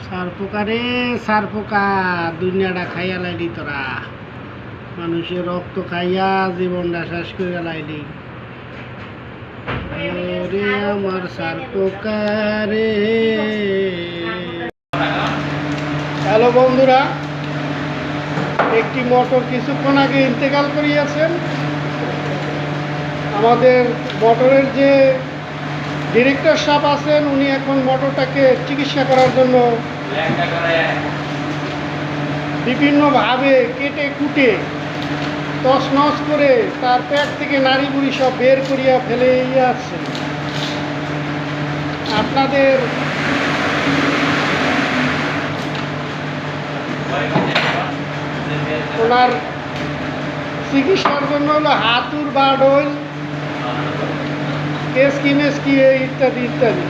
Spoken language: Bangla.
সারপোকা রে সারপোকা, দুনিয়াটা খাইয়া লাইলি তোরা। মানুষের রক্ত খাইয়া জীবনটা শেষ করে লাইলি। রে আমার সারপোকা রে। হ্যালো বন্ধুরা, একটি মোটর কিছুক্ষণ আগে ইন্তেকাল করিয়াছেন। আমাদের মোটরের যে ডিরেক্টর সাহেব আছেন, উনি এখন মোটরটাকে চিকিৎসা করার জন্য বিভিন্নভাবে কেটে কুটে তছনছ করে তার পেট থেকে নাড়ি বুড়ি সব বের করিয়া ফেলে আসছে। আপনাদের ওনার চিকিৎসার জন্য হলো হাতুর বাডোল, কেসকি মেসকি ইত্যাদি ইত্যাদি।